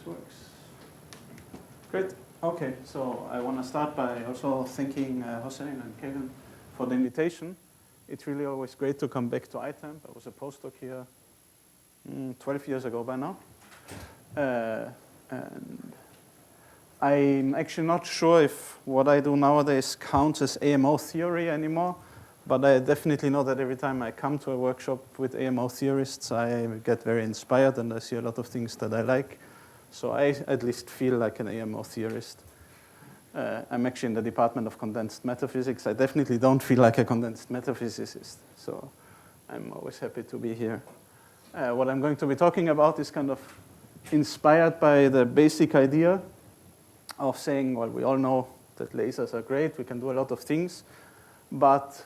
this works. Great. Okay, so I want to start by also thanking Hossein and Kevin for the invitation. It's really always great to come back to ITAMP. I was a postdoc here 12 years ago by now. And I'm actually not sure if what I do nowadays counts as AMO theory anymore, but I definitely know that every time I come to a workshop with AMO theorists, I get very inspired and I see a lot of things that I like. So I at least feel like an AMO theorist. I'm actually in the Department of Condensed Matter Physics. I definitely don't feel like a condensed matter physicist, so I'm always happy to be here. What I'm going to be talking about is kind of inspired by the basic idea of saying, well, we all know that lasers are great, we can do a lot of things, but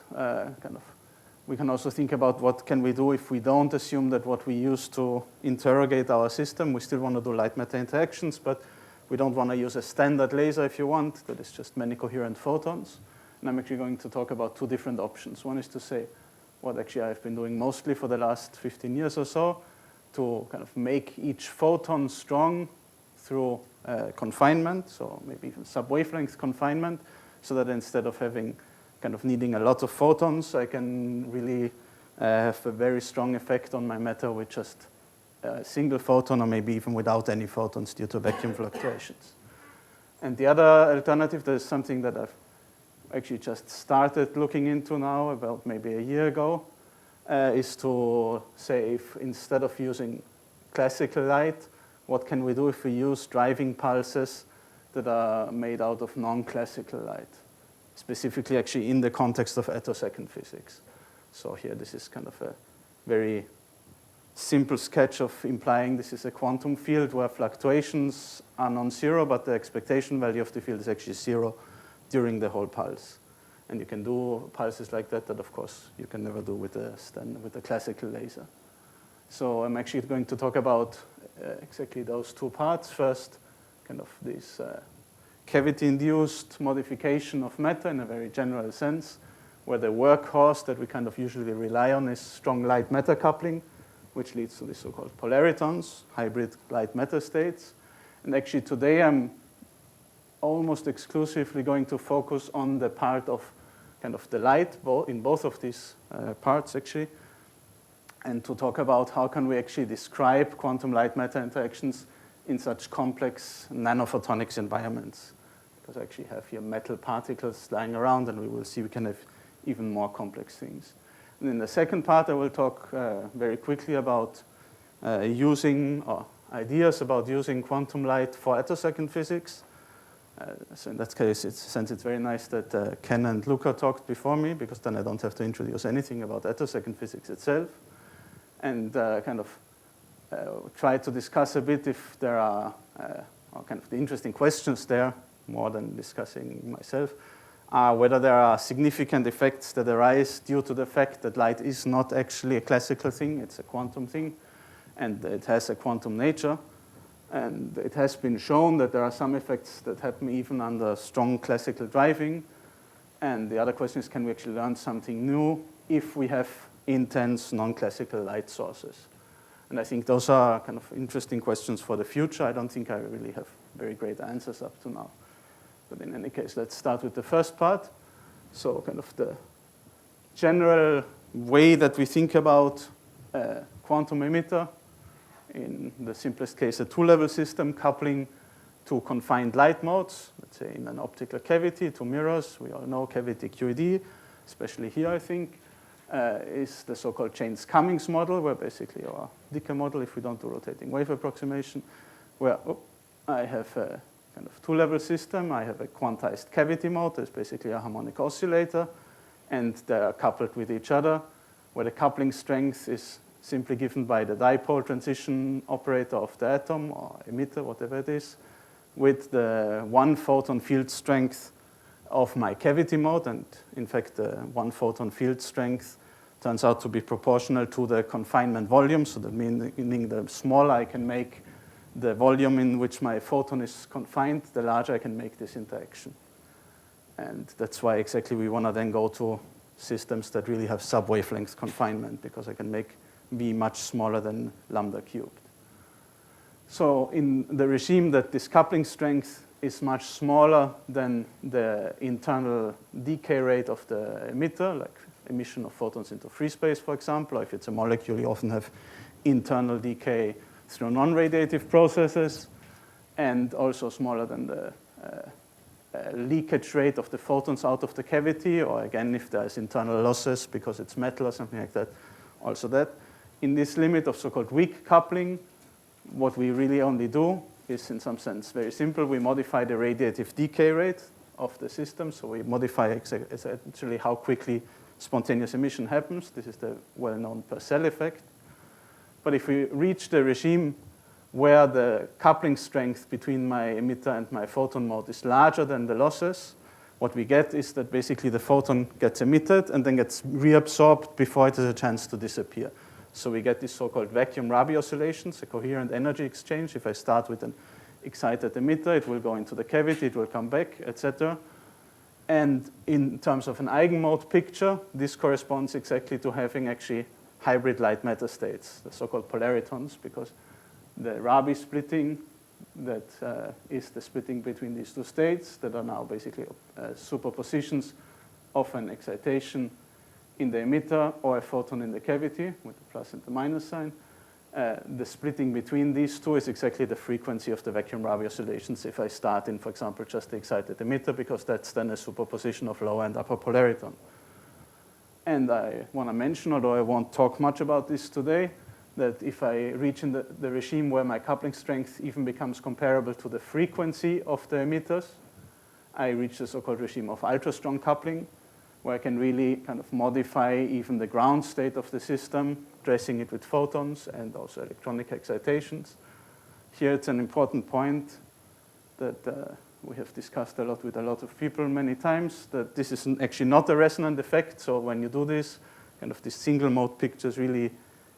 we can also think about what can we do if we don't assume that what we use to interrogate our system, we still want to do light-matter interactions, but we don't want to use a standard laser if you want, that is just many coherent photons. And I'm actually going to talk about two different options. One is to say what actually I've been doing mostly for the last 15 years or so, to kind of make each photon strong through confinement, so maybe even sub-wavelength confinement, so that instead of having kind of needing a lot of photons, I can really have a very strong effect on my matter with just a single photon, or maybe even without any photons due to vacuum fluctuations. And the other alternative, that is something that I've actually just started looking into now, about maybe a year ago, is to say if instead of using classical light, what can we do if we use driving pulses that are made out of non-classical light, specifically actually in the context of attosecond physics. So here this is kind of a very simple sketch of implying this is a quantum field where fluctuations are non-zero, but the expectation value of the field is actually zero during the whole pulse. And you can do pulses like that of course you can never do with a classical laser. So I'm actually going to talk about exactly those two parts. First, kind of this cavity-induced modification of matter in a very general sense, where the workhorse that we kind of usually rely on is strong light-matter coupling, which leads to the so-called polaritons, hybrid light-matter states. And actually today I'm almost exclusively going to focus on the part of kind of the light in both of these parts actually, and to talk about how can we actually describe quantum light-matter interactions in such complex nanophotonics environments. Because I actually have here metal particles lying around, and we will see we can have even more complex things. And in the second part, I will talk very quickly about using, or ideas about using quantum light for attosecond physics. So in that case, since it's very nice that Ken and Luca talked before me, because then I don't have to introduce anything about attosecond physics itself, and kind of try to discuss a bit if there are kind of the interesting questions there, more than discussing myself, whether there are significant effects that arise due to the fact that light is not actually a classical thing, it's a quantum thing, and it has a quantum nature. And it has been shown that there are some effects that happen even under strong classical driving. And the other question is, can we actually learn something new if we have intense non-classical light sources? And I think those are kind of interesting questions for the future. I don't think I really have very great answers up to now. But in any case, let's start with the first part. So kind of the general way that we think about a quantum emitter. In the simplest case, a two-level system coupling two confined light modes, let's say in an optical cavity, two mirrors. We all know cavity QED, especially here, I think, is the so-called Jaynes-Cummings model, where basically, or Dicke model, if we don't do rotating wave approximation, where I have a kind of two-level system. I have a quantized cavity mode. There's basically a harmonic oscillator, and they are coupled with each other, where the coupling strength is simply given by the dipole transition operator of the atom, or emitter, whatever it is, with the one photon field strength of my cavity mode. And in fact, the one photon field strength turns out to be proportional to the confinement volume. So that meaning the smaller I can make the volume in which my photon is confined, the larger I can make this interaction. And that's why exactly we want to then go to systems that really have sub-wavelength confinement, because I can make V much smaller than lambda cubed. So in the regime that this coupling strength is much smaller than the internal decay rate of the emitter, like emission of photons into free space, for example, or if it's a molecule, you often have internal decay through non-radiative processes, and also smaller than the leakage rate of the photons out of the cavity, or again, if there's internal losses because it's metal or something like that, also that. In this limit of so-called weak coupling, what we really only do is, in some sense, very simple. We modify the radiative decay rate of the system, so we modify essentially how quickly spontaneous emission happens. This is the well-known Purcell effect. But if we reach the regime where the coupling strength between my emitter and my photon mode is larger than the losses, what we get is that basically the photon gets emitted and then gets reabsorbed before it has a chance to disappear. So we get these so-called vacuum Rabi oscillations, a coherent energy exchange. If I start with an excited emitter, it will go into the cavity, it will come back, etc. And in terms of an eigenmode picture, this corresponds exactly to having actually hybrid light matter states, the so-called polaritons, because the Rabi splitting that is the splitting between these two states that are now basically superpositions of an excitation in the emitter or a photon in the cavity with the plus and the minus sign. The splitting between these two is exactly the frequency of the vacuum Rabi oscillations if I start in, for example, just the excited emitter, because that's then a superposition of lower and upper polariton. And I want to mention, although I won't talk much about this today, that if I reach in the regime where my coupling strength even becomes comparable to the frequency of the emitters, I reach the so-called regime of ultra-strong coupling, where I can really kind of modify even the ground state of the system, dressing it with photons and also electronic excitations. Here it's an important point that we have discussed a lot with a lot of people many times, that this is actually not a resonant effect. So when you do this, kind of these single mode pictures really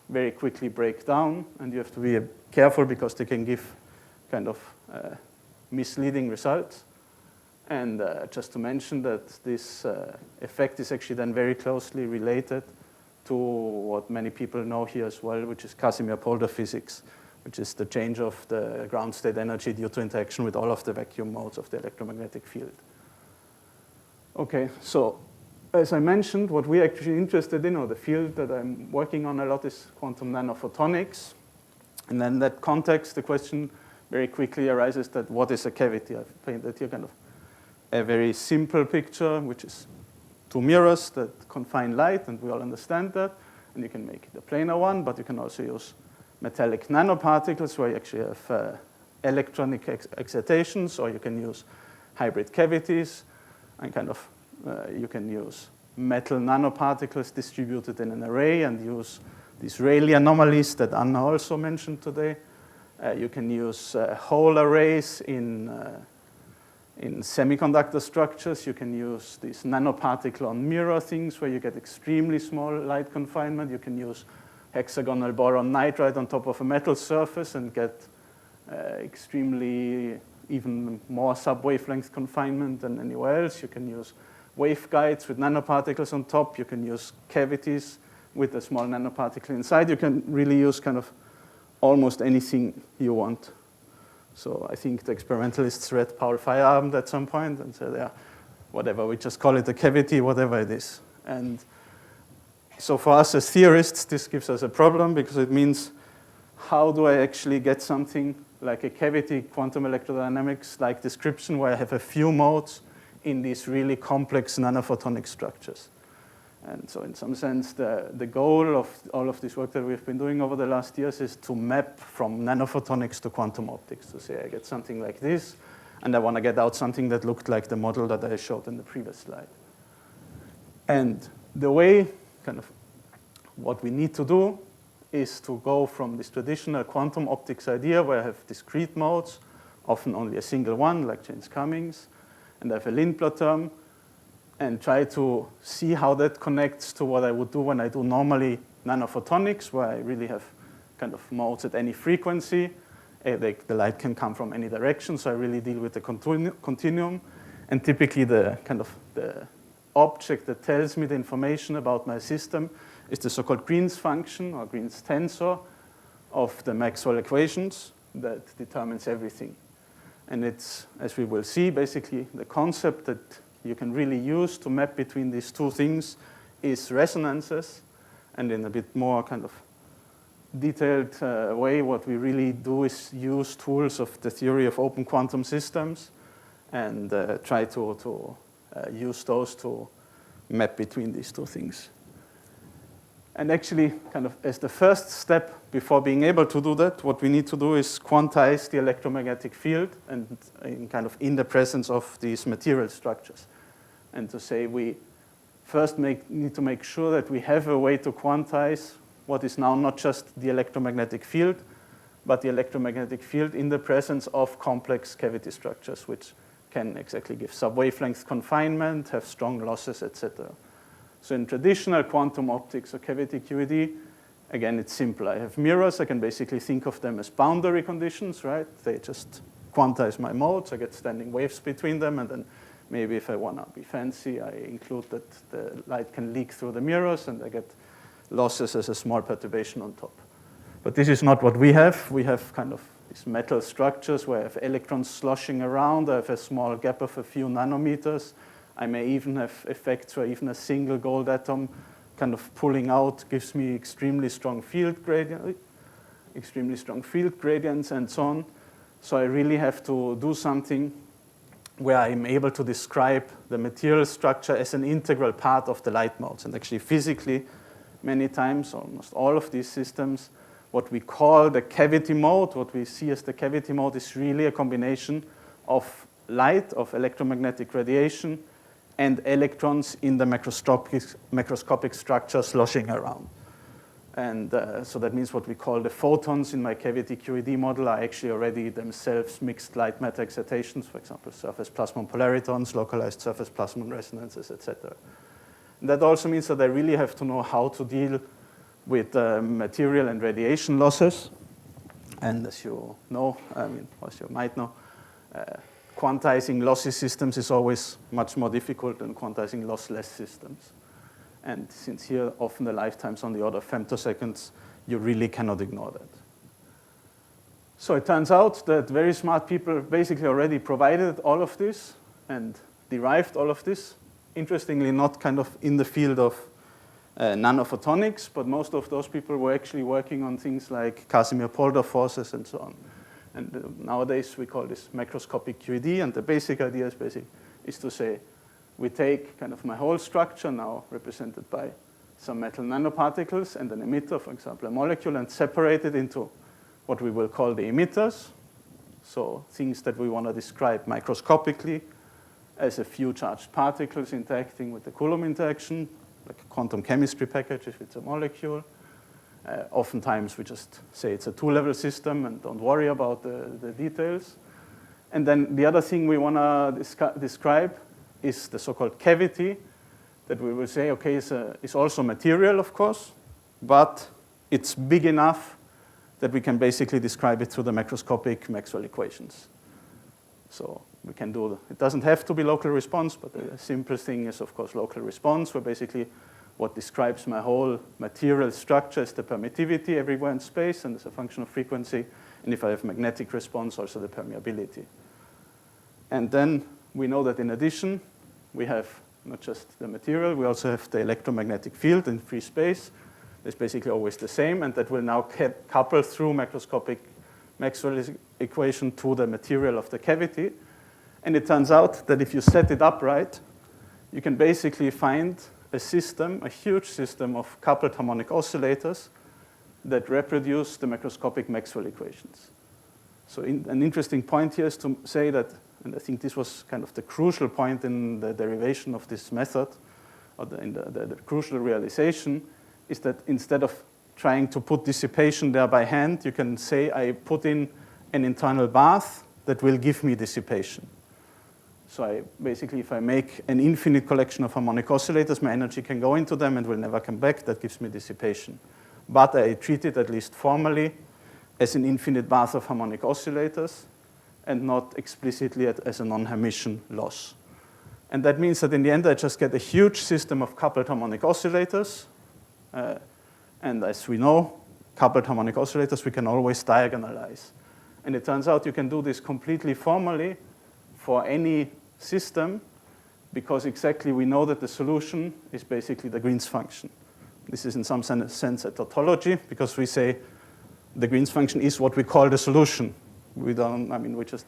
very quickly break down, and you have to be careful because they can give kind of misleading results. And just to mention that this effect is actually then very closely related to what many people know here as well, which is Casimir-Polder physics, which is the change of the ground state energy due to interaction with all of the vacuum modes of the electromagnetic field. Okay, so as I mentioned, what we're actually interested in, or the field that I'm working on a lot, is quantum nanophotonics. And then in that context, the question very quickly arises that what is a cavity? I've painted here kind of a very simple picture, which is two mirrors that confine light, and we all understand that. And you can make it a planar one, but you can also use metallic nanoparticles where you actually have electronic excitations, or you can use hybrid cavities, and kind of you can use metal nanoparticles distributed in an array and use these Rayleigh anomalies that Anna also mentioned today. You can use whole arrays in semiconductor structures. You can use these nanoparticle on mirror things where you get extremely small light confinement. You can use hexagonal boron nitride on top of a metal surface and get extremely even more sub-wavelength confinement than anywhere else. You can use waveguides with nanoparticles on top. You can use cavities with a small nanoparticle inside. You can really use kind of almost anything you want. So I think the experimentalists read Paul Feyerabend at some point and said, yeah, whatever, we just call it a cavity, whatever it is. And so for us as theorists, this gives us a problem, because it means, how do I actually get something like a cavity quantum electrodynamics-like description where I have a few modes in these really complex nanophotonic structures? And so in some sense, the goal of all of this work that we've been doing over the last years is to map from nanophotonics to quantum optics, to say I get something like this, and I want to get out something that looked like the model that I showed in the previous slide. And the way, kind of, what we need to do is to go from this traditional quantum optics idea where I have discrete modes, often only a single one, like James Cummings, and I have a Lindblad term, and try to see how that connects to what I would do when I do normally nanophotonics, where I really have kind of modes at any frequency. The light can come from any direction, so I really deal with the continuum. And typically the kind of the object that tells me the information about my system is the so-called Green's function, or Green's tensor, of the Maxwell equations. that determines everything. And it's, as we will see, basically the concept that you can really use to map between these two things is resonances. And in a bit more kind of detailed way, what we really do is use tools of the theory of open quantum systems and try to use those to map between these two things. And actually, kind of as the first step before being able to do that, what we need to do is quantize the electromagnetic field and in the presence of these material structures. And to say we first need to make sure that we have a way to quantize what is now not just the electromagnetic field, but the electromagnetic field in the presence of complex cavity structures, which can exactly give sub-wavelength confinement, have strong losses, etc. So in traditional quantum optics or cavity QED, again, it's simple. I have mirrors. I can basically think of them as boundary conditions, right? They just quantize my modes. I get standing waves between them. And then maybe if I want to be fancy, I include that the light can leak through the mirrors, and I get losses as a small perturbation on top. But this is not what we have. We have kind of these metal structures where I have electrons sloshing around. I have a small gap of a few nanometers. I may even have effects where even a single gold atom kind of pulling out gives me extremely strong field gradients and so on. So I really have to do something where I'm able to describe the material structure as an integral part of the light modes. And actually physically, many times, almost all of these systems, what we call the cavity mode, what we see as the cavity mode is really a combination of light, of electromagnetic radiation, and electrons in the macroscopic structure sloshing around. And so that means what we call the photons in my cavity QED model are actually already themselves mixed light matter excitations, for example, surface plasmon polaritons, localized surface plasmon resonances, etc. And that also means that I really have to know how to deal with material and radiation losses. And as you know, as you might know, quantizing lossy systems is always much more difficult than quantizing lossless systems. And since here often the lifetime's on the order of femtoseconds, you really cannot ignore that. So it turns out that very smart people basically already provided all of this and derived all of this. Interestingly, not kind of in the field of nanophotonics, but most of those people were actually working on things like Casimir-Polder forces and so on. And nowadays we call this macroscopic QED, and the basic idea is to say, we take kind of my whole structure now represented by some metal nanoparticles and an emitter, for example, a molecule, and separate it into what we will call the emitters. So things that we want to describe microscopically as a few charged particles interacting with the Coulomb interaction, like a quantum chemistry package if it's a molecule. Oftentimes we just say it's a two-level system and don't worry about the details. And then the other thing we want to describe is the so-called cavity that we will say, okay, is also material, of course, but it's big enough that we can basically describe it through the macroscopic Maxwell equations. So we can do, it doesn't have to be local response, but the simple thing is, of course, local response, where basically what describes my whole material structure is the permittivity everywhere in space, and as a function of frequency. And if I have magnetic response, also the permeability. And then we know that in addition, we have not just the material, we also have the electromagnetic field in free space. It's basically always the same, and that will now couple through macroscopic Maxwell equation to the material of the cavity. And it turns out that if you set it up right, you can basically find a system, a huge system of coupled harmonic oscillators that reproduce the macroscopic Maxwell equations. So an interesting point here is to say that, and I think this was kind of the crucial point in the derivation of this method, or in the crucial realization, is that instead of trying to put dissipation there by hand, you can say I put in an internal bath that will give me dissipation. So I basically, if I make an infinite collection of harmonic oscillators, my energy can go into them and will never come back. That gives me dissipation. But I treat it, at least formally, as an infinite bath of harmonic oscillators and not explicitly as a non-Hermitian loss. And that means that in the end, I just get a huge system of coupled harmonic oscillators. And as we know, coupled harmonic oscillators we can always diagonalize. And it turns out you can do this completely formally for any system, because exactly we know that the solution is basically the Green's function. This is in some sense a tautology, because we say the Green's function is what we call the solution. We just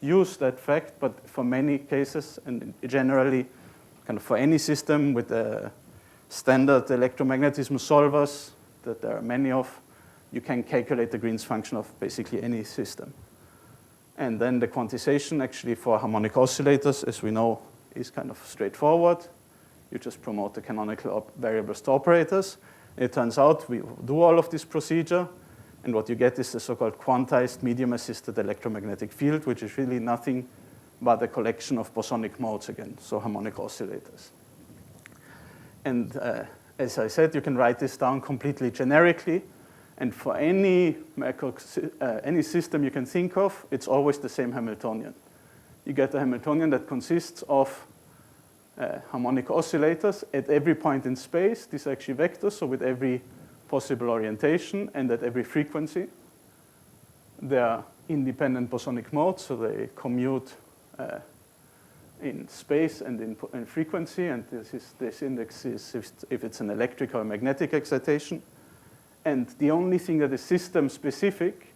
use that fact, but for many cases, and generally kind of for any system with standard electromagnetism solvers that there are many of, you can calculate the Green's function of basically any system. And then the quantization actually for harmonic oscillators, as we know, is kind of straightforward. You just promote the canonical variables to operators. It turns out we do all of this procedure, and what you get is the so-called quantized medium-assisted electromagnetic field, which is really nothing but a collection of bosonic modes again, so harmonic oscillators. And as I said, you can write this down completely generically. And for any system you can think of, it's always the same Hamiltonian. You get a Hamiltonian that consists of harmonic oscillators at every point in space. These are actually vectors, so with every possible orientation and at every frequency. They are independent bosonic modes, so they commute in space and in frequency. And this index is if it's an electric or magnetic excitation. And the only thing that is system-specific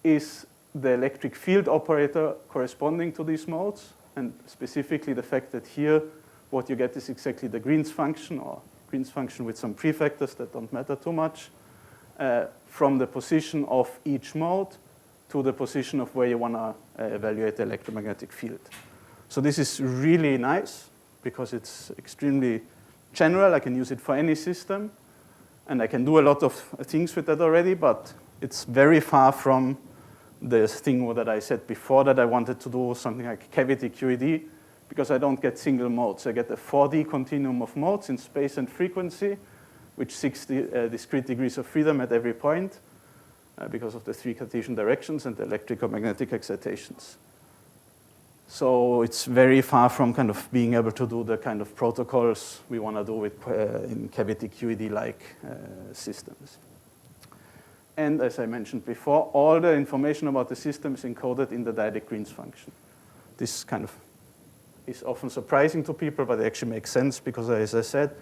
is the electric field operator corresponding to these modes, and specifically the fact that here what you get is exactly the Green's function, or Green's function with some prefactors that don't matter too much, from the position of each mode to the position of where you want to evaluate the electromagnetic field. So this is really nice because it's extremely general. I can use it for any system. And I can do a lot of things with that already, but it's very far from the thing that I said before, that I wanted to do something like cavity QED, because I don't get single modes. I get a 4D continuum of modes in space and frequency, with 60 discrete degrees of freedom at every point, because of the 3 Cartesian directions and the electromagnetic excitations. So it's very far from kind of being able to do the kind of protocols we want to do with in cavity QED-like systems. And as I mentioned before, all the information about the system is encoded in the dyadic Green's function. This kind of is often surprising to people, but it actually makes sense because, as I said,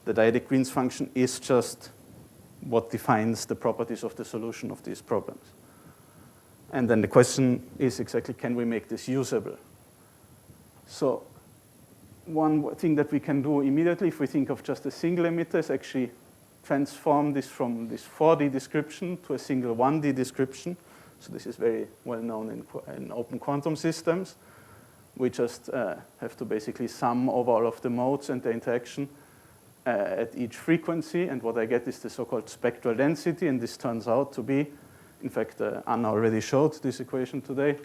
the dyadic Green's function is just what defines the properties of the solution of these problems. And then the question is exactly, can we make this usable? So one thing that we can do immediately, if we think of just a single emitter, is actually transform this from this 4D description to a single 1D description. So this is very well known in open quantum systems. We just have to basically sum over all of the modes and the interaction at each frequency. And what I get is the so-called spectral density. And this turns out to be, in fact, Anna already showed this equation today,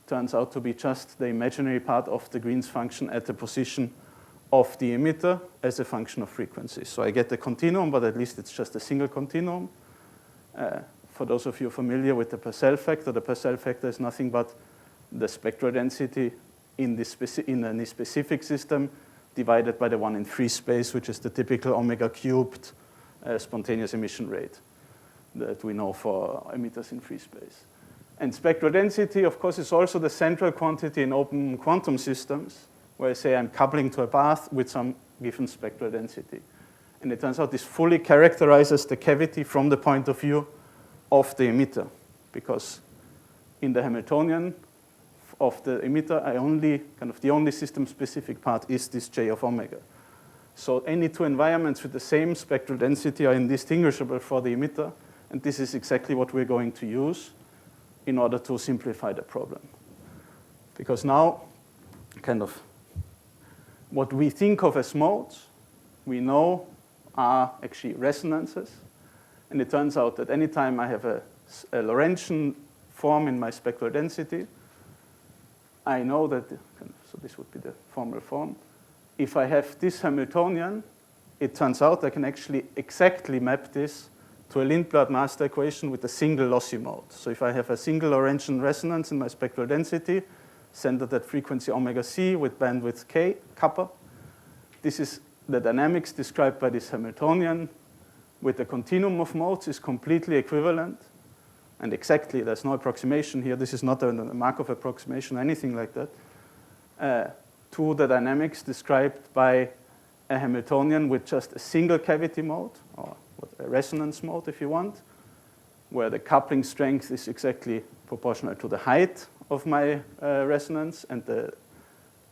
turns out to be just the imaginary part of the Green's function at the position of the emitter as a function of frequency. So I get the continuum, but at least it's just a single continuum. For those of you familiar with the Purcell factor is nothing but the spectral density in any specific system divided by the one in free space, which is the typical omega cubed spontaneous emission rate that we know for emitters in free space. And spectral density, of course, is also the central quantity in open quantum systems, where I say I'm coupling to a path with some given spectral density. And it turns out this fully characterizes the cavity from the point of view of the emitter, because in the Hamiltonian of the emitter, the only system-specific part is this J of omega. So any two environments with the same spectral density are indistinguishable for the emitter, and this is exactly what we're going to use in order to simplify the problem. Because now, kind of, what we think of as modes, we know are actually resonances. And it turns out that anytime I have a Lorentzian form in my spectral density, I know that, so this would be the formal form. If I have this Hamiltonian, it turns out I can actually exactly map this to a Lindblad master equation with a single lossy mode. So if I have a single Lorentzian resonance in my spectral density, centered at frequency omega c with bandwidth k, kappa, this is the dynamics described by this Hamiltonian with the continuum of modes is completely equivalent. And exactly, there's no approximation here. This is not a Markov approximation or anything like that. To the dynamics described by a Hamiltonian with just a single cavity mode, or a resonance mode if you want, where the coupling strength is exactly proportional to the height of my resonance and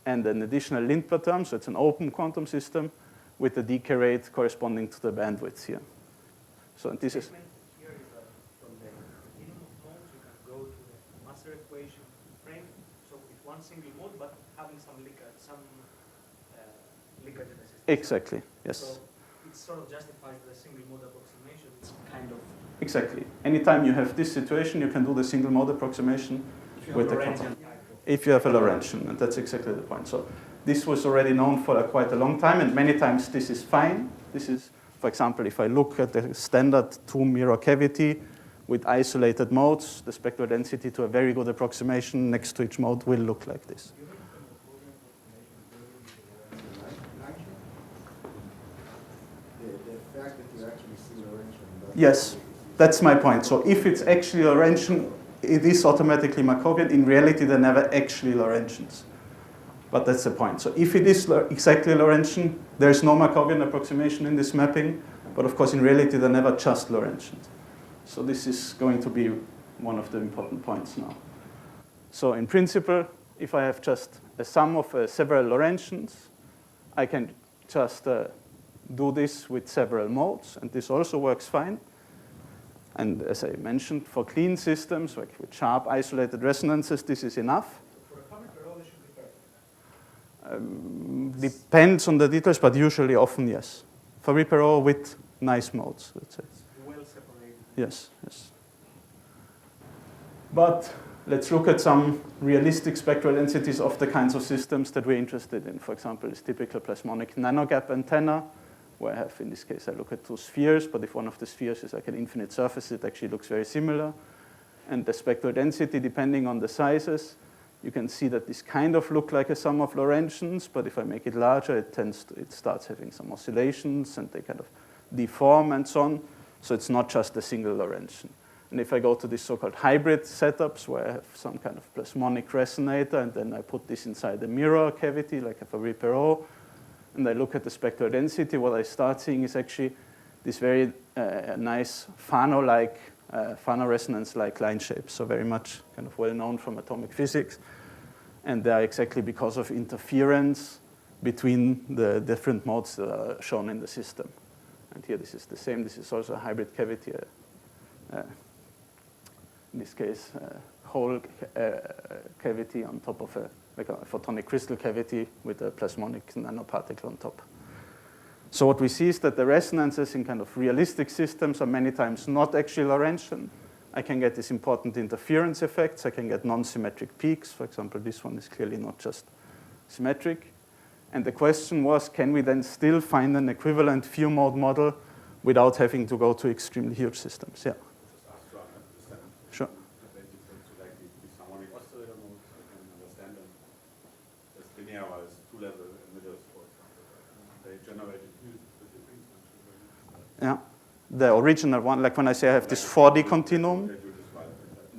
an additional Lindblad term, so it's an open quantum system with the decay rate corresponding to the bandwidth here. So this is... Here is from the continuum of modes, you can go to the master equation frame, so with one single mode, but having some leakage in the system. Exactly, yes. So it sort of justifies the single mode approximation. It's kind of... Exactly. Anytime you have this situation, you can do the single mode approximation with the quantum. If you have a Lorentzian, and that's exactly the point. So this was already known for quite a long time, and many times this is fine. This is, for example, if I look at the standard two-mirror cavity with isolated modes, the spectral density to a very good approximation next to each mode will look like this. The fact that you actually see Lorentzian. Yes, that's my point. So if it's actually Lorentzian, it is automatically Markovian. In reality, they're never actually Lorentzians. But that's the point. So if it is exactly Lorentzian, there's no Markovian approximation in this mapping. But of course, in reality, they're never just Lorentzians. So this is going to be one of the important points now. So in principle, if I have just a sum of several Lorentzians, I can just do this with several modes. And this also works fine. And as I mentioned, for clean systems, like with sharp isolated resonances, this is enough. For a Fabry-Perot, this should be perfect. Depends on the details, but usually often, yes. Fabry-Perot with nice modes, let's say. Well separated. Yes, yes. But let's look at some realistic spectral densities of the kinds of systems that we're interested in. For example, this typical plasmonic nanogap antenna, where I have, in this case, I look at two spheres, but if one of the spheres is like an infinite surface, it actually looks very similar. And the spectral density, depending on the sizes, you can see that this kind of look like a sum of Lorentzians, but if I make it larger, it starts having some oscillations, and they kind of deform and so on. So it's not just a single Lorentzian. And if I go to these so-called hybrid setups, where I have some kind of plasmonic resonator, and then I put this inside a mirror cavity, like a Fabry-Perot, and I look at the spectral density, what I start seeing is actually this very nice Fano-like, Fano resonance-like line shapes, so very much kind of well-known from atomic physics. And they are exactly because of interference between the different modes that are shown in the system. And here this is the same. This is also a hybrid cavity, in this case, whole cavity on top of like a photonic crystal cavity with a plasmonic nanoparticle on top. So what we see is that the resonances in kind of realistic systems are many times not actually Lorentzian. I can get these important interference effects. I can get non-symmetric peaks. For example, this one is clearly not just symmetric. And the question was, can we then still find an equivalent few-mode model without having to go to extremely huge systems? Yeah. Sure. Yeah, the original one, like when I say I have this 4D continuum,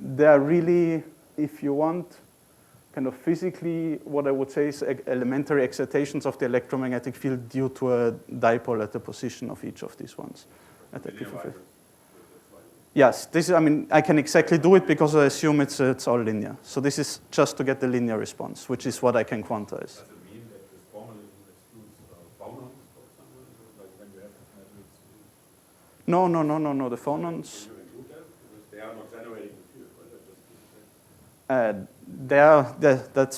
they are really, if you want, kind of physically, what I would say is elementary excitations of the electromagnetic field due to a dipole at the position of each of these ones. Yes, this is, I mean, I can exactly do it because I assume it's all linear. So this is just to get the linear response, which is what I can quantize. No, the phonons. They are not generating the field,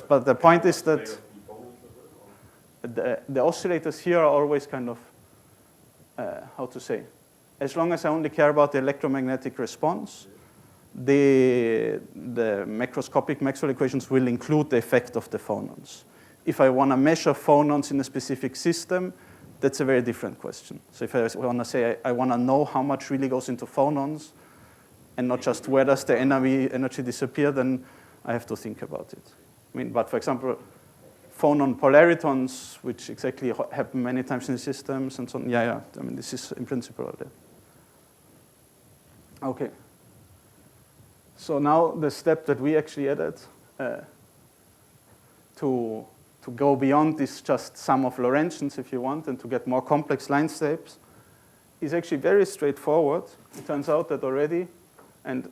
but the point is that the oscillators here are always kind of, how to say, as long as I only care about the electromagnetic response, the macroscopic Maxwell equations will include the effect of the phonons. If I want to measure phonons in a specific system, that's a very different question. So if I want to say I want to know how much really goes into phonons and not just where does the energy disappear, then I have to think about it. I mean, but for example, phonon polaritons, which exactly happen many times in the systems and so on, yeah. I mean, this is in principle there. Okay. So now the step that we actually added to go beyond this just sum of Lorentzians, if you want, and to get more complex line shapes is actually very straightforward. It turns out that already, and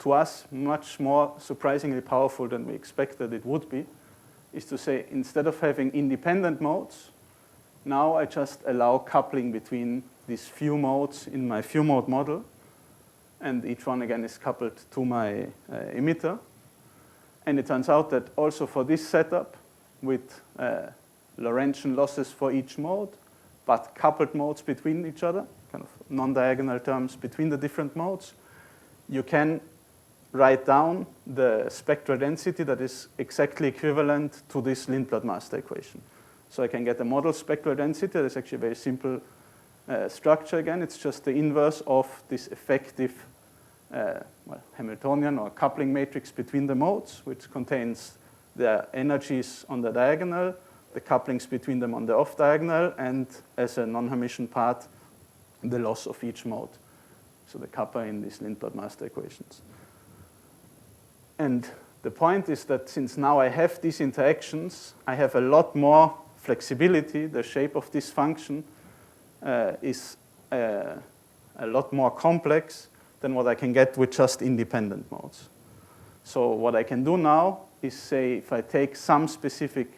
to us much more surprisingly powerful than we expected it would be, is to say instead of having independent modes, now I just allow coupling between these few modes in my few mode model, and each one again is coupled to my emitter. And it turns out that also for this setup with Lorentzian losses for each mode, but coupled modes between each other, kind of non-diagonal terms between the different modes, you can write down the spectral density that is exactly equivalent to this Lindblad master equation. So I can get a model spectral density that is actually a very simple structure again. It's just the inverse of this effective Hamiltonian or coupling matrix between the modes, which contains the energies on the diagonal, the couplings between them on the off diagonal, and as a non-Hermitian part, the loss of each mode. So the kappa in these Lindblad master equations. And the point is that since now I have these interactions, I have a lot more flexibility. The shape of this function is a lot more complex than what I can get with just independent modes. So what I can do now is say if I take some specific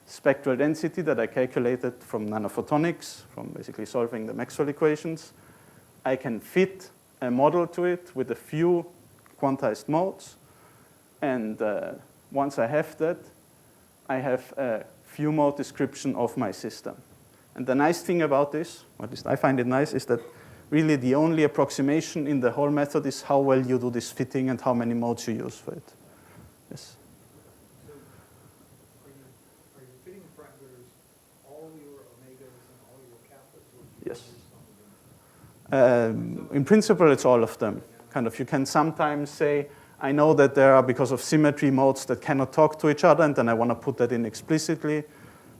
spectral density that I calculated from nanophotonics, from basically solving the Maxwell equations, I can fit a model to it with a few quantized modes. And once I have that, I have a few mode description of my system. And the nice thing about this, or at least I find it nice, is that really the only approximation in the whole method is how well you do this fitting and how many modes you use for it. Yes? So are you fitting parameters all your omegas and all your kappas? Or Yes. some of them? In principle, it's all of them. Kind of, you can sometimes say, I know that there are, because of symmetry, modes that cannot talk to each other, and then I want to put that in explicitly,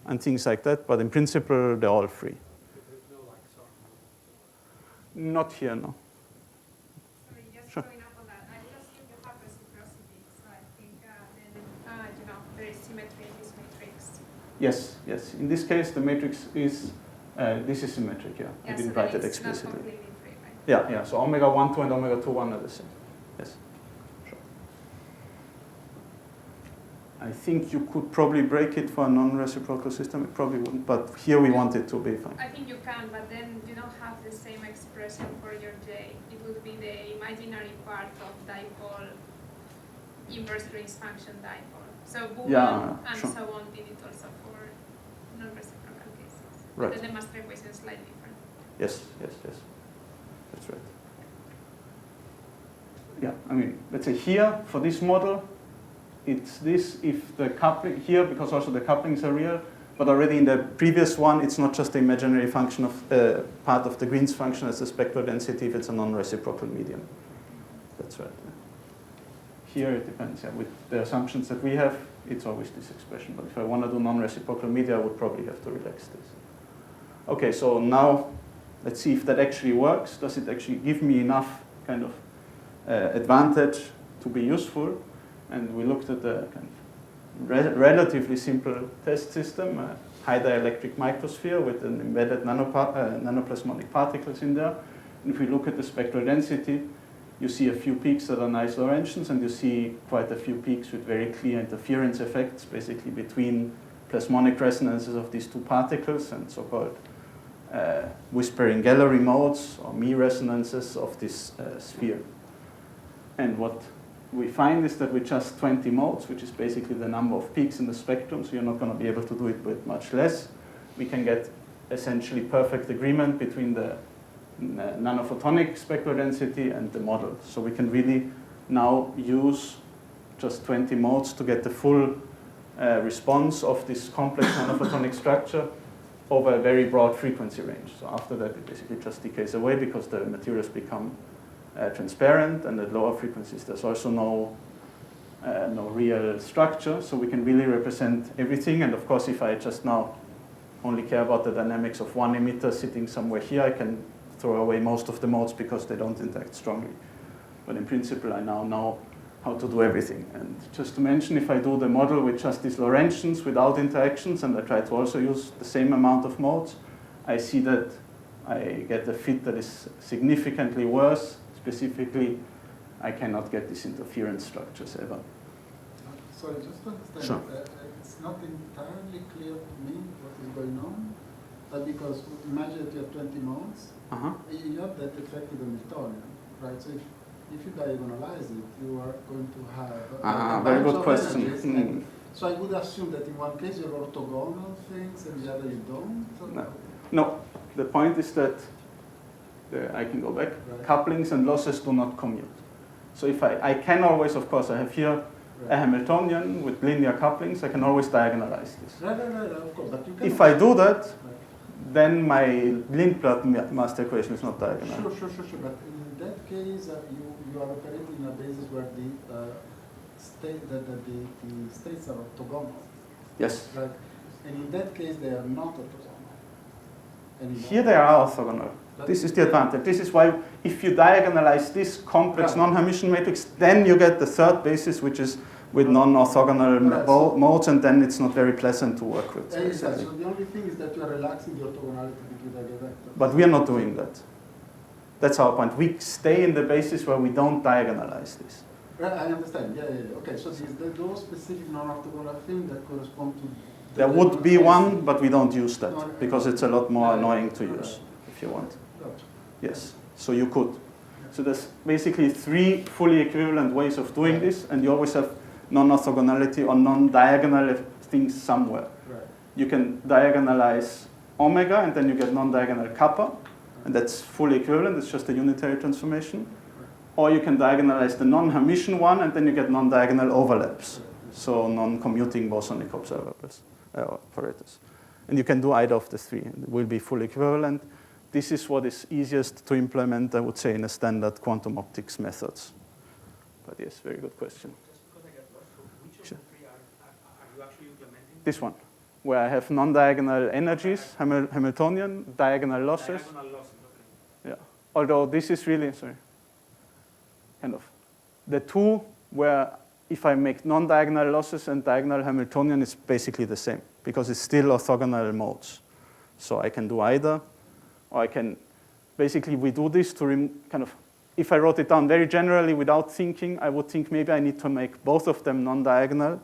and things like that. But in principle, they're all free. There's no like sort of. Not here, no. Sorry, just Sure. following up on that. I would assume you have reciprocity, so I think then, there is symmetry in this matrix. Yes, yes. In this case, the matrix is, this is symmetric, yeah. I didn't so write then it it's not explicitly. completely free, right? Yeah, yeah. So omega 1, 2, and omega 2, 1 are the same. Yes. Sure. I think you could probably break it for a non-reciprocal system. It probably wouldn't, but here we want it to be fine. I think you can, but then you don't have the same expression for your J. It would be the imaginary part of dipole inverse Green's function dipole. So Boolean Yeah, and sure. so on did it also for non-reciprocal cases. Right. Then the master equation is slightly different. Yes, yes, yes. That's right. Yeah, I mean, let's say here, for this model, it's this if the coupling here, because also the couplings are real, but already in the previous one, it's not just the imaginary function of part of the Green's function as the spectral density if it's a non-reciprocal medium. That's right. Yeah. Here it depends. Yeah. With the assumptions that we have, it's always this expression. But if I want to do non-reciprocal media, I would probably have to relax this. Okay, so now let's see if that actually works. Does it actually give me enough kind of advantage to be useful? And we looked at the kind of relatively simple test system, a high dielectric microsphere with an embedded nanoplasmonic particles in there. And if we look at the spectral density, you see a few peaks that are nice Lorentzians, and you see quite a few peaks with very clear interference effects, basically between plasmonic resonances of these two particles and so-called whispering gallery modes or Mie resonances of this sphere. And what we find is that with just 20 modes, which is basically the number of peaks in the spectrum, so you're not going to be able to do it with much less, we can get essentially perfect agreement between the nanophotonic spectral density and the model. So we can really now use just 20 modes to get the full response of this complex nanophotonic structure over a very broad frequency range. So after that, it basically just decays away because the materials become transparent, and at lower frequencies there's also no real structure, so we can really represent everything. And of course, if I just now only care about the dynamics of one emitter sitting somewhere here, I can throw away most of the modes because they don't interact strongly. But in principle, I now know how to do everything. And just to mention, if I do the model with just these Lorentzians without interactions, and I try to also use the same amount of modes, I see that I get a fit that is significantly worse. Specifically, I cannot get these interference structures ever. Sorry, just to understand, Sure. It's not entirely clear to me what is going on, because imagine that you have 20 modes, you have that effect with the Hamiltonian, right? So if you diagonalize it, you are going to have a very bunch good of question. energies, and so I would assume that in one case you have orthogonal things and the other you don't? No. No, the point is that, I can go back, Right. couplings and losses do not commute. So if I can always, of course, I have here a Hamiltonian with linear couplings, I can always diagonalize this. Right, of course, but you can... If I do that, Right. then my Lindblad master equation is not diagonal. Sure, but in that case, you are operating on a basis where the states are orthogonal. Yes. Right? And in that case, they are not orthogonal anymore. Here they are orthogonal. This is the advantage. This is why if you diagonalize this complex Right. non-Hermitian matrix, then you get the third basis, which is with non-orthogonal Right, so- modes, and then it's not very pleasant to work with. Exactly. So the only thing is that you are relaxing the orthogonality between the vectors. But we are not doing that. That's our point. We stay in the basis where we don't diagonalize this. Right, I understand. Yeah. Okay, so those specific non-orthogonal things that correspond to... There would be one, but we don't use that because it's a lot more annoying to use if you want. Gotcha. Yes, so you could. So there's basically 3 fully equivalent ways of doing this, and you always have non-orthogonality or non-diagonal things somewhere. Right. You can diagonalize omega, and then you get non-diagonal kappa, and that's fully equivalent. It's just a unitary transformation. Or you can diagonalize the non-Hermitian one, and then you get non-diagonal overlaps, so non-commuting bosonic observables, operators. And you can do either of the 3, and it will be fully equivalent. This is what is easiest to implement, I would say, in a standard quantum optics methods. But yes, very good question. Just because I get lost, so which of Sure. the 3 are you actually implementing? This one, where I have non-diagonal energies, Hamiltonian, diagonal losses. Diagonal losses, okay. Yeah. Although this is really, kind of. The 2 where if I make non-diagonal losses and diagonal Hamiltonian, it's basically the same because it's still orthogonal modes. So I can do either, or I can, basically we do this to if I wrote it down very generally without thinking, I would think maybe I need to make both of them non-diagonal,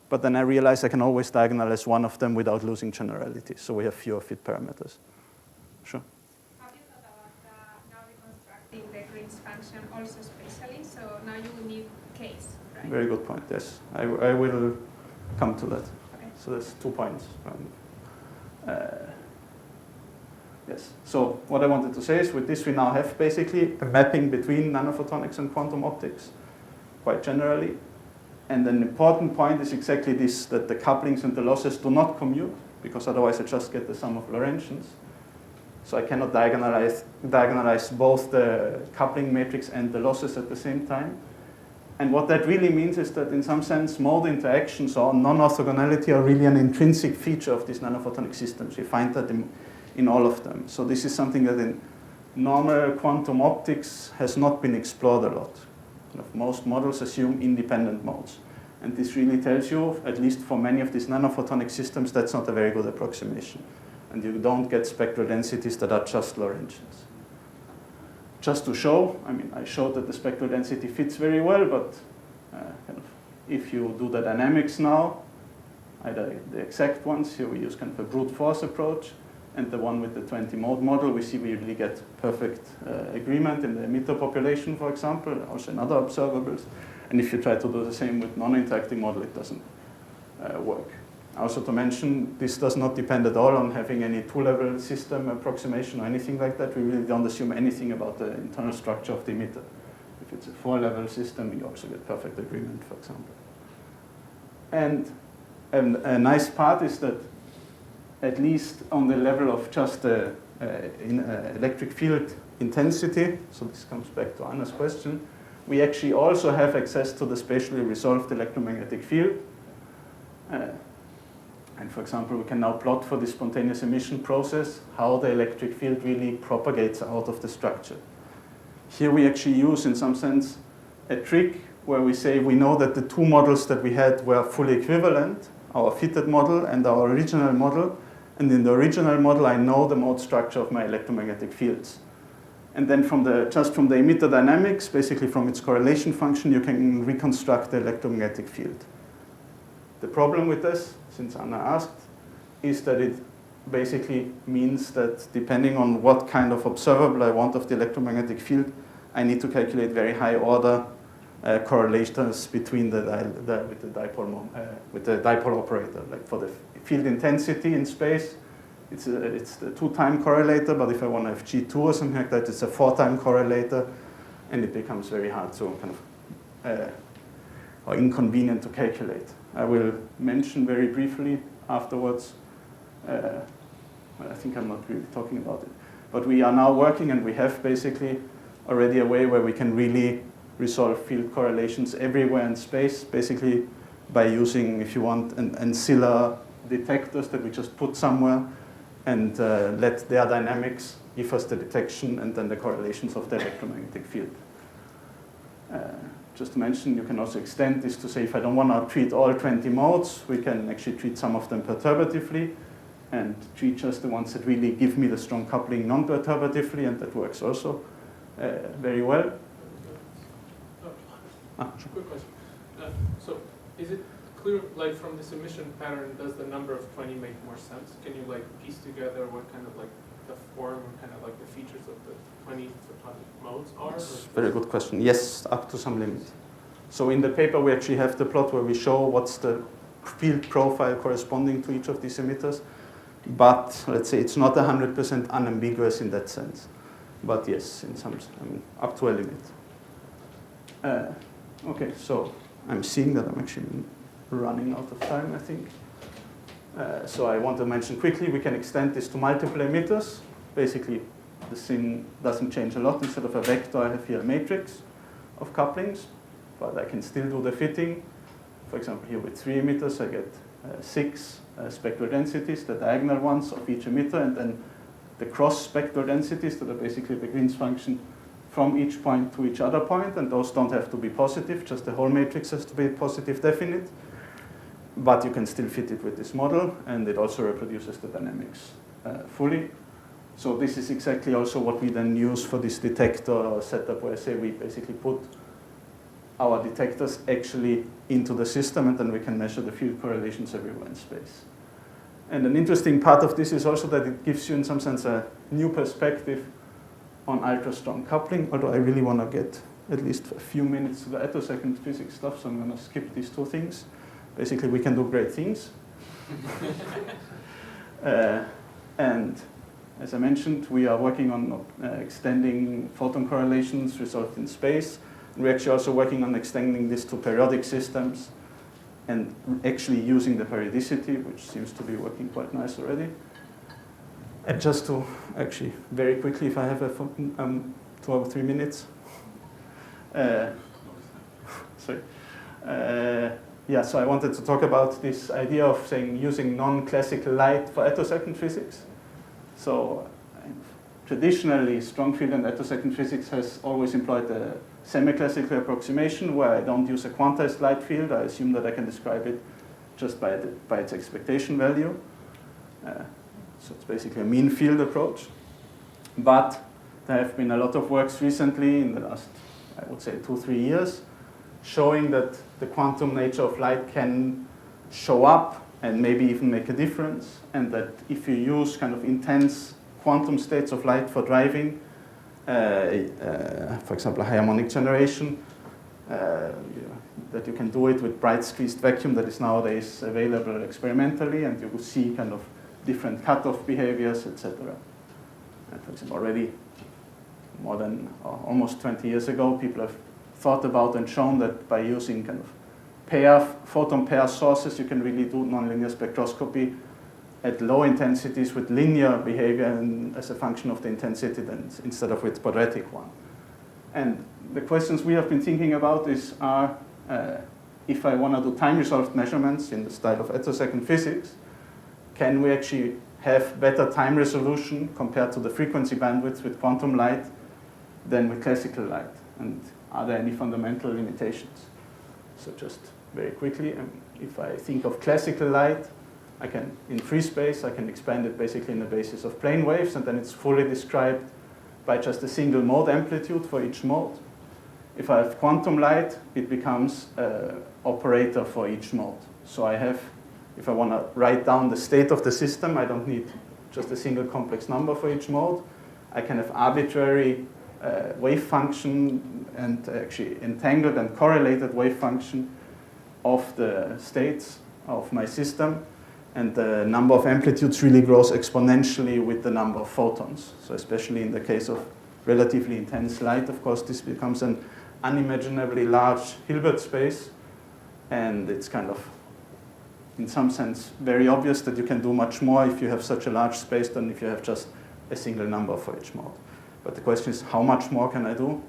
but then I realize I can always diagonalize one of them without losing generality. So we have fewer fit parameters. Sure. Have you thought about now reconstructing the Green's function also spatially? So now you will need case, right? Very good point, yes. I will come to that. Okay. So there's 2 points. Yes, so what I wanted to say is with this we now have basically a mapping between nanophotonics and quantum optics, quite generally. And an important point is exactly this, that the couplings and the losses do not commute, because otherwise I just get the sum of Lorentzians. So I cannot diagonalize both the coupling matrix and the losses at the same time. And what that really means is that in some sense mode interactions or non-orthogonality are really an intrinsic feature of these nanophotonic systems. We find that in all of them. So this is something that in normal quantum optics has not been explored a lot. Most models assume independent modes. And this really tells you, at least for many of these nanophotonic systems, that's not a very good approximation. And you don't get spectral densities that are just Lorentzians. Just to show, I showed that the spectral density fits very well, but if you do the dynamics now, either the exact ones, here we use kind of a brute force approach, and the one with the 20 mode model, we see we really get perfect agreement in the emitter population, for example, also in other observables. And if you try to do the same with non-interacting model, it doesn't work. Also to mention, this does not depend at all on having any 2-level system approximation or anything like that. We really don't assume anything about the internal structure of the emitter. If it's a 4-level system, you also get perfect agreement, for example. And a nice part is that at least on the level of just electric field intensity, so this comes back to Anna's question, we actually also have access to the spatially resolved electromagnetic field. And for example, we can now plot for the spontaneous emission process how the electric field really propagates out of the structure. here we actually use, in some sense, a trick where we say we know that the two models that we had were fully equivalent, our fitted model and our original model. And in the original model, I know the mode structure of my electromagnetic fields. And then just from the emitter dynamics, basically from its correlation function, you can reconstruct the electromagnetic field. The problem with this, since Anna asked, is that it basically means that depending on what kind of observable I want of the electromagnetic field, I need to calculate very high order correlations between with the dipole operator. Like for the field intensity in space, it's the 2-time correlator, but if I want to have G2 or something like that, it's a 4-time correlator, and it becomes very hard to kind of, or inconvenient to calculate. I will mention very briefly afterwards, well, I think I'm not really talking about it, but we are now working and we have basically already a way where we can really resolve field correlations everywhere in space, basically by using, if you want, ancillary detectors that we just put somewhere and let their dynamics give us the detection and then the correlations of the electromagnetic field. Just to mention, you can also extend this to say if I don't want to treat all 20 modes, we can actually treat some of them perturbatively and treat just the ones that really give me the strong coupling non-perturbatively, and that works also very well. Quick question. So is it clear, like from this emission pattern, does the number of 20 make more sense? Can you like piece together what kind of like the form or kind of like the features of the 20 photonic modes are? That's a very good question. Yes, up to some limit. So in the paper, we actually have the plot where we show what's the field profile corresponding to each of these emitters. But let's say it's not 100% unambiguous in that sense. But yes, in some, up to a limit. Okay, so I'm seeing that I'm actually running out of time, I think. So I want to mention quickly, we can extend this to multiple emitters. Basically, the thing doesn't change a lot. Instead of a vector, I have here a matrix of couplings, but I can still do the fitting. For example, here with 3 emitters, I get 6 spectral densities, the diagonal ones of each emitter, and then the cross spectral densities that are basically the Green's function from each point to each other point, and those don't have to be positive, just the whole matrix has to be positive definite. But you can still fit it with this model, and it also reproduces the dynamics fully. So this is exactly also what we then use for this detector setup, where I say we basically put our detectors actually into the system, and then we can measure the field correlations everywhere in space. And an interesting part of this is also that it gives you, in some sense, a new perspective on ultra-strong coupling, although I really want to get at least a few minutes to the attosecond physics stuff, so I'm going to skip these 2 things. Basically, we can do great things. And as I mentioned, we are working on extending photon correlations resolved in space. And we're actually also working on extending this to periodic systems and actually using the periodicity, which seems to be working quite nice already. And just to actually, very quickly, if I have 2 or 3 minutes. Sorry. Yeah, so I wanted to talk about this idea of using non-classical light for attosecond physics. So traditionally, strong field and attosecond physics has always employed a semi-classical approximation where I don't use a quantized light field. I assume that I can describe it just by its expectation value. So it's basically a mean field approach. But there have been a lot of works recently in the last, I would say, 2-3 years, showing that the quantum nature of light can show up and maybe even make a difference, and that if you use kind of intense quantum states of light for driving, for example, a harmonic generation, that you can do it with bright squeezed vacuum that is nowadays available experimentally, and you will see kind of different cutoff behaviors, etc. And for example, already more than almost 20 years ago, people have thought about and shown that by using kind of photon pair sources, you can really do nonlinear spectroscopy at low intensities with linear behavior and as a function of the intensity then, instead of with quadratic one. And the questions we have been thinking about are if I want to do time-resolved measurements in the style of attosecond physics, can we actually have better time resolution compared to the frequency bandwidth with quantum light than with classical light? And are there any fundamental limitations? So just very quickly, if I think of classical light, I can, in free space, I can expand it basically in the basis of plane waves, and then it's fully described by just a single mode amplitude for each mode. If I have quantum light, it becomes an operator for each mode. So I have, if I want to write down the state of the system, I don't need just a single complex number for each mode. I can have arbitrary wave function and actually entangled and correlated wave function of the states of my system. And the number of amplitudes really grows exponentially with the number of photons. So especially in the case of relatively intense light, of course, this becomes an unimaginably large Hilbert space. And it's kind of, in some sense, very obvious that you can do much more if you have such a large space than if you have just a single number for each mode. But the question is, how much more can I do?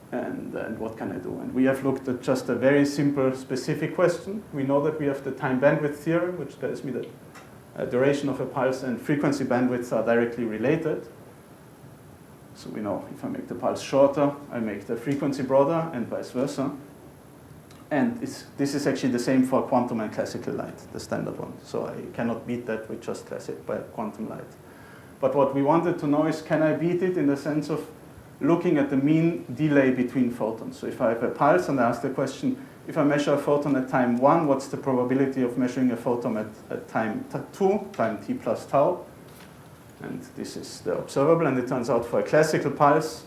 And what can I do? And we have looked at just a very simple, specific question. We know that we have the time bandwidth theorem, which tells me that duration of a pulse and frequency bandwidths are directly related. So we know if I make the pulse shorter, I make the frequency broader, and vice versa. And this is actually the same for quantum and classical light, the standard one. So I cannot beat that with just classic by quantum light. But what we wanted to know is, can I beat it in the sense of looking at the mean delay between photons? So if I have a pulse and I ask the question, if I measure a photon at time 1, what's the probability of measuring a photon at time 2, time t plus tau? And this is the observable, and it turns out for a classical pulse,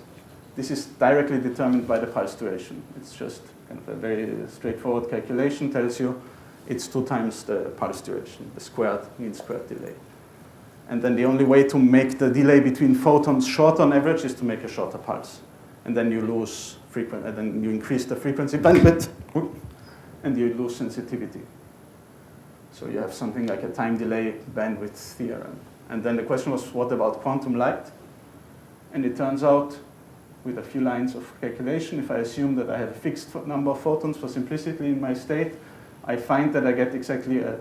this is directly determined by the pulse duration. It's just kind of a very straightforward calculation, tells you it's 2 times the pulse duration, the squared, mean squared delay. And then the only way to make the delay between photons short on average is to make a shorter pulse. And then you lose frequency, and then you increase the frequency bandwidth, and you lose sensitivity. So you have something like a time delay bandwidth theorem. And then the question was, what about quantum light? And it turns out, with a few lines of calculation, if I assume that I have a fixed number of photons for simplicity in my state, I find that I get exactly a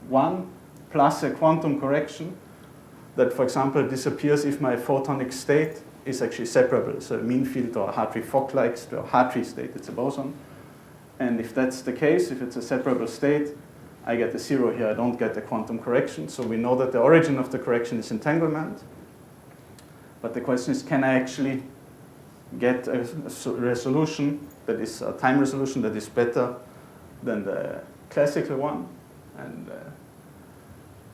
1 plus a quantum correction that, for example, disappears if my photonic state is actually separable. It's a mean field or a Hartree-Fock-like or Hartree state. It's a boson. And if that's the case, if it's a separable state, I get a 0 here. I don't get a quantum correction. So we know that the origin of the correction is entanglement. But the question is, can I actually get a resolution that is a time resolution that is better than the classical one? And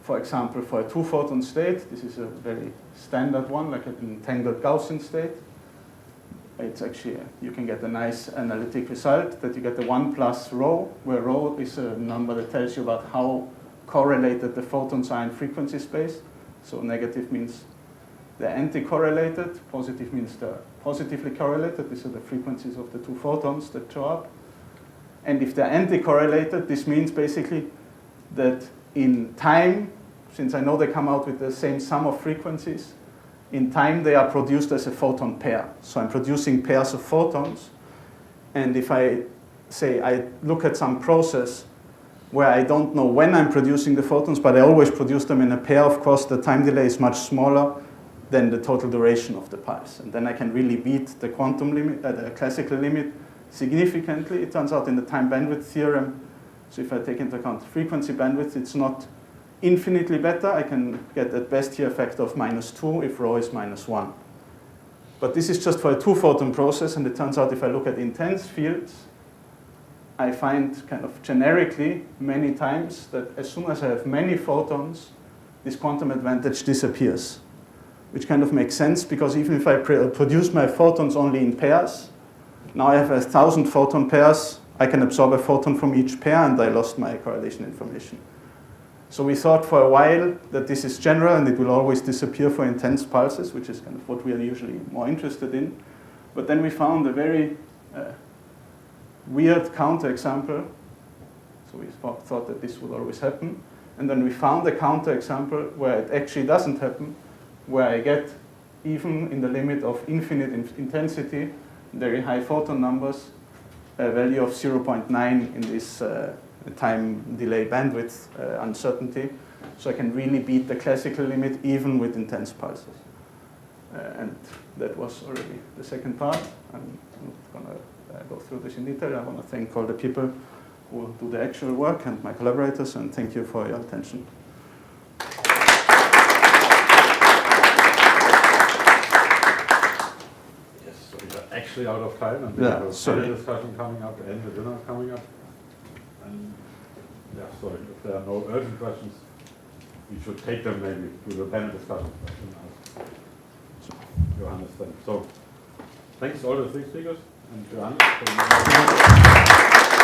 for example, for a 2-photon state, this is a very standard one, like an entangled Gaussian state. It's actually, you can get a nice analytic result that you get the 1 plus rho, where rho is a number that tells you about how correlated the photons are in frequency space. So negative means they're anti-correlated, positive means they're positively correlated. These are the frequencies of the 2 photons that show up. And if they're anti-correlated, this means basically that in time, since I know they come out with the same sum of frequencies, in time they are produced as a photon pair. So I'm producing pairs of photons. And if I say I look at some process where I don't know when I'm producing the photons, but I always produce them in a pair, of course the time delay is much smaller than the total duration of the pulse. And then I can really beat the quantum limit, the classical limit significantly. It turns out in the time bandwidth theorem, so if I take into account frequency bandwidth, it's not infinitely better. I can get at best here a factor of -2 if rho is -1. But this is just for a 2-photon process, and it turns out if I look at intense fields, I find kind of generically many times that as soon as I have many photons, this quantum advantage disappears, which kind of makes sense because even if I produce my photons only in pairs, now I have 1,000 photon pairs, I can absorb a photon from each pair, and I lost my correlation information. So we thought for a while that this is general and it will always disappear for intense pulses, which is kind of what we are usually more interested in. But then we found a very weird counterexample. So we thought that this would always happen. And then we found a counterexample where it actually doesn't happen, where I get, even in the limit of infinite intensity, very high photon numbers, a value of 0.9 in this time delay bandwidth uncertainty. So I can really beat the classical limit even with intense pulses. And that was already the second part. I'm not going to go through this in detail. I want to thank all the people who do the actual work and my collaborators, and thank you for your attention. Yes, so we are actually out of time, and we Yeah, have a sorry. panel discussion coming up and the dinner coming up. And yeah, sorry, if there are no urgent questions, we should take them maybe through the panel discussion. Johannes then. So thanks to all the three speakers and Johannes for